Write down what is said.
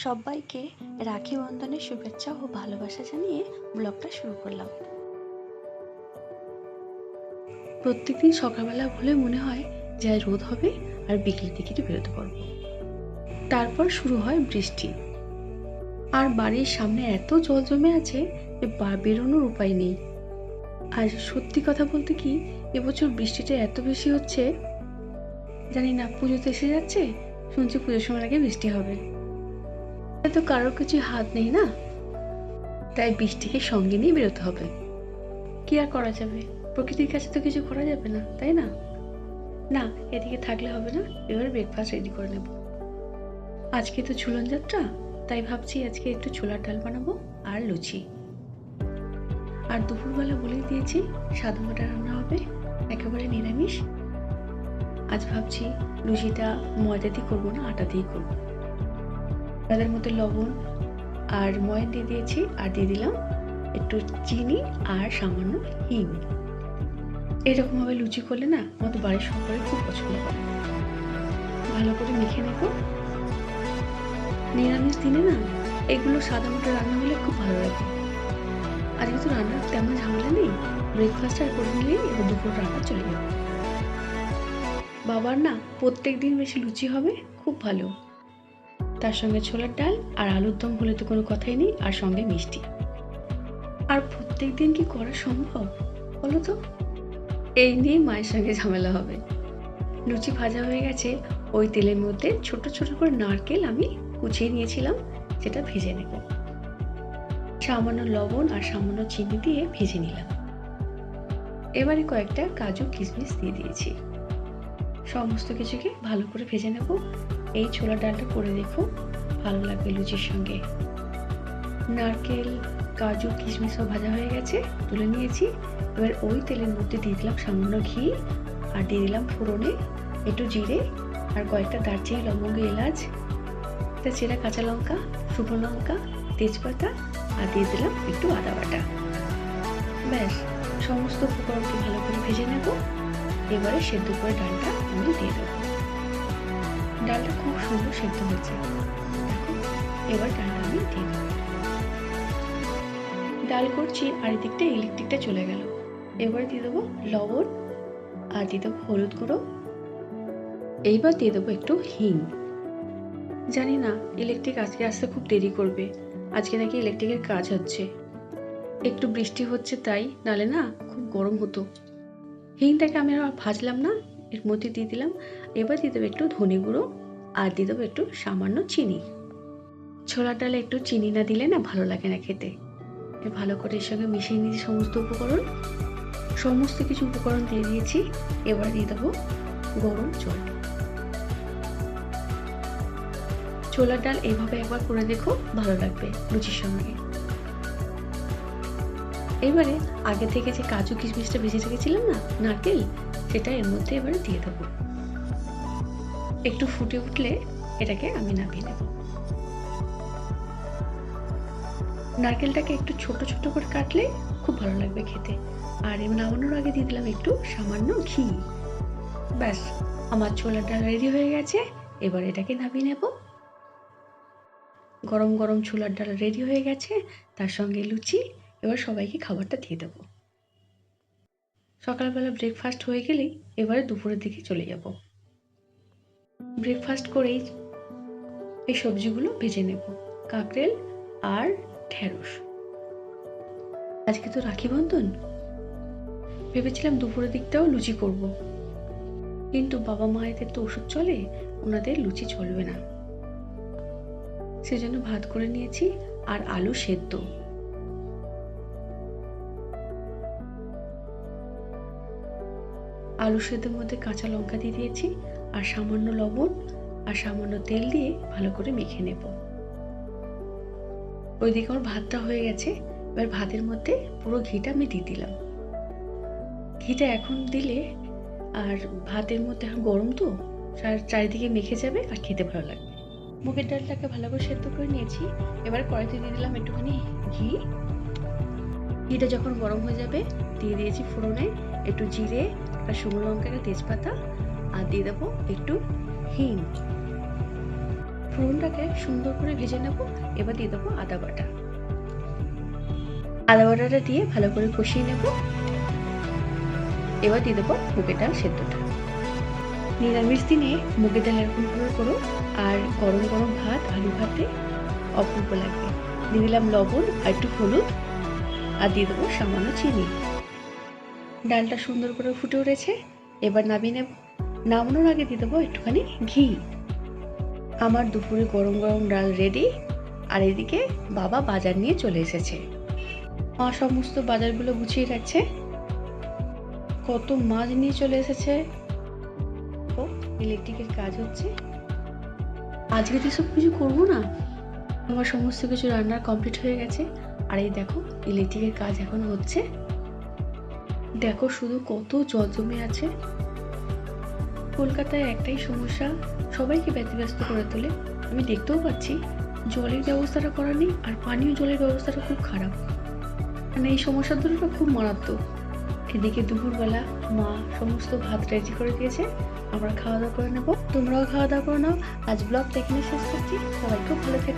সবাইকে রাখি বন্ধনের শুভেচ্ছা ও ভালোবাসা জানিয়ে ব্লগটা শুরু করলাম। প্রত্যেকদিন সকালবেলা হলে মনে হয় যে রোদ হবে আর বিকেলের দিকে বেরোতে পারবো। তারপর শুরু হয় বৃষ্টি, আর বাড়ির সামনে এত জল জমে আছে যে বেরোনোর উপায় নেই। আর সত্যি কথা বলতে কি, এবছর বৃষ্টিটা এত বেশি হচ্ছে, জানি না, পুজো তো এসে যাচ্ছে, শুনছি পুজোর সময় আগে বৃষ্টি হবে। তো কারোর কিছু হাত নেই না, তাই বৃষ্টিকে সঙ্গে নিয়ে বেরোতে হবে। কি আর করা যাবে, প্রকৃতির কাছে তো কিছু করা যাবে না, তাই না? না, এদিকে থাকলে হবে না, এবার ব্রেকফাস্ট রেডি করে নেব। আজকে তো ঝুলন যাত্রা, তাই ভাবছি আজকে একটু ছোলার ডাল বানাবো আর লুচি। আর দুপুরবেলা বলেই দিয়েছি সাদা মাটা রান্না হবে, একেবারে নিরামিষ। আজ ভাবছি লুচিটা ময়দা দিয়ে করবো না, আটা দিয়ে করবো। তাদের মধ্যে লবণ আর ময়দা দিয়ে দিয়েছি, আর দিয়ে দিলাম একটু চিনি আর সামান্য হিং। এরকম ভাবে লুচি করলে না আমাদের বাড়ির সবাই খুব পছন্দ করে। ভালো করে মেখে নেব। নিরামিষ দিনে না এগুলো সাদা মাটা রান্না হলে খুব ভালো লাগে। আজকে তো রান্নার তেমন ঝামেলা নেই, ব্রেকফাস্ট আর করে নিলেই এবার দুপুর রান্না চলে যাবে। বাবার না প্রত্যেক দিন বেশি লুচি হবে, খুব ভালো। তার সঙ্গে ছোলার ডাল আর আলুর দম হলে তো কোনো কথাই নেই, আর সঙ্গে মিষ্টি। আর প্রত্যেক দিন কি করা সম্ভব বলো তো? এই নিয়ে মায়ের সঙ্গে ঝামেলা হবে। লুচি ভাজা হয়ে গেছে, ওই তেলের মধ্যে ছোট ছোট করে নারকেল আমি কুচিয়ে নিয়েছিলাম, সেটা ভেজে নেব। সামান্য লবণ আর সামান্য চিনি দিয়ে ভেজে নিলাম। এবারে কয়েকটা কাজু কিশমিশ দিয়ে দিয়েছি। সমস্ত কিছুকে ভালো করে ভেজে নেব। এই ছোলা ডালটা করে দেখো, ভালো লাগবে লুচির সঙ্গে। নারকেল কাজু কিশমিশ সব ভাজা হয়ে গেছে, তুলে নিয়েছি। এবার ওই তেলের মধ্যে দিয়ে দিলাম সামান্য ঘি, আর দিয়ে দিলাম ফোড়নে একটু জিরে আর কয়েকটা দারচিনি লবঙ্গ এলাচ, একটা চেরা কাঁচা লঙ্কা, শুকনো লঙ্কা, তেজপাতা, আর দিয়ে দিলাম একটু আদা বাটা। ব্যাস, সমস্ত উপকরণকে ভালো করে ভেজে নেব। এবারে সেদ্ধ করে ডালটা আমি দিয়ে দেবো। ডালটা খুব সুন্দর সেদ্ধ হয়েছে, দেখো। এবার ডালটা আমি দিয়ে দেবো। ডাল করছি আর এদিকটা ইলেকট্রিকটা চলে গেল। এবারে দিয়ে দেবো লবণ, আর দিয়ে দেবো হলুদ গুঁড়ো। এইবার দিয়ে দেবো একটু হিং। জানি না ইলেকট্রিক আজকে আসতে খুব দেরি করবে, আজকে নাকি ইলেকট্রিকের কাজ হচ্ছে। একটু বৃষ্টি হচ্ছে তাই, নালে না খুব গরম হতো। হিংটাকে আমি আর ভাজলাম না, এর মধ্যে দিয়ে দিলাম। এবার দিয়ে দেবো একটু ধনে গুঁড়ো, আর দিয়ে দেবো একটু সামান্য চিনি। ছোলার ডালে একটু চিনি না দিলে না ভালো লাগে না খেতে। ভালো করে এর সঙ্গে মিশিয়ে নিয়েছি সমস্ত উপকরণ। সমস্ত কিছু উপকরণ দিয়ে দিয়েছি। এবার দিয়ে দেবো গরম জল। ছোলার ডাল এইভাবে একবার করে দেখো, ভালো লাগবে লুচির সঙ্গে। এবারে আগে থেকে যে কাজু কিশমিশটা ভেজে রেখেছিলাম না, নারকেল, সেটা এর মধ্যে এবারে দিয়ে দেবো। একটু ফুটে উঠলে এটাকে আমি নামিয়ে নেব। নারকেলটাকে একটু ছোট ছোট করে কাটলে খুব ভালো লাগবে খেতে। আর এবার নামানোর আগে দিয়ে দিলাম একটু সামান্য ঘি। ব্যাস, আমার ছোলার ডাল রেডি হয়ে গেছে। এবার এটাকে নামিয়ে নেব। গরম গরম ছোলার ডাল রেডি হয়ে গেছে, তার সঙ্গে লুচি। এবার সবাইকে খাবারটা দিয়ে দেবো। সকালবেলা ব্রেকফাস্ট হয়ে গেলেই এবারে দুপুরের দিকে চলে যাব। ব্রেকফাস্ট করেই এই সবজিগুলো ভেজে নেব, কাঁকরেল আর ঢেঁড়স। আজকে তো রাখি বন্ধন, ভেবেছিলাম দুপুরের দিকটাও লুচি করব, কিন্তু বাবা মায়েদের তো ওষুধ চলে, ওনাদের লুচি চলবে না। সেজন্য ভাত করে নিয়েছি আর আলু সেদ্ধ। আলু সেদ্ধের মধ্যে কাঁচা লঙ্কা দিয়ে দিয়েছি, আর সামান্য লবণ আর সামান্য তেল দিয়ে ভালো করে মেখে নেব। ওইদিকে আমার ভাতটা হয়ে গেছে। এবার ভাতের মধ্যে পুরো ঘিটা আমি দিয়ে দিলাম। ঘিটা এখন দিলে আর ভাতের মধ্যে এখন গরম তো, চারিদিকে মেখে যাবে আর খেতে ভালো লাগবে। মুগের ডালটাকে ভালো করে সেদ্ধ করে নিয়েছি। এবার কড়াইতে দিয়ে দিলাম একটুখানি ঘি। ঘিটা যখন গরম হয়ে যাবে দিয়ে দিয়েছি ফোড়নে একটু জিরে, একটা শুকনো লঙ্কা, একটা তেজপাতা, আর দিয়ে দেবো একটু হিং। ফোড়নটাকে সুন্দর করে ভেজে নেব। এবার দিয়ে দেবো আদা বাটা। আদা বাটাটা দিয়ে ভালো করে কষিয়ে নেব। এবার দিয়ে দেবো মুগের ডাল সেদ্ধটা। নিরামিষ দিনে মুগের ডাল এরকম করে করো, আর গরম গরম ভাত, আলু ভাতে অপূর্ব লাগবে। দিয়ে দিলাম লবণ আর একটু হলুদ, আর দিয়ে দেবো সামান্য চিনি। ডালটা সুন্দর করে ফুটে উঠেছে, এবার নামিয়ে নেব। নামানোর আগে দিয়ে দেবো একটুখানি ঘি। আমার দুপুরে গরম গরম ডাল রেডি। আর এদিকে বাবা বাজার নিয়ে চলে এসেছে। মা সমস্ত বাজারগুলো গুছিয়ে রাখছে। কত মাছ নিয়ে চলে এসেছে। ও ইলেকট্রিকের কাজ হচ্ছে। আজকে তো সব কিছু করবো না, আমার সমস্ত কিছু রান্নার কমপ্লিট হয়ে গেছে। আর এই দেখো ইলেকট্রিকের কাজ এখন হচ্ছে। দেখো শুধু কত জল জমে আছে। কলকাতায় একটাই সমস্যা, সবাইকে ব্যতিব্যস্ত করে তোলে। আমি দেখতেও পাচ্ছি জলের ব্যবস্থাটা করা নেই, আর পানীয় জলের ব্যবস্থাটা খুব খারাপ। মানে এই সমস্যা দুটো খুব মারাত্মক। এদিকে দুপুরবেলা মা সমস্ত ভাত রেডি করে দিয়েছে, আমরা খাওয়া দাওয়া করে নেবো। তোমরাও খাওয়া দাওয়া করে নাও। আজ ব্লগটা এখানে শেষ করছি। সবাই খুব ভালো থেকো।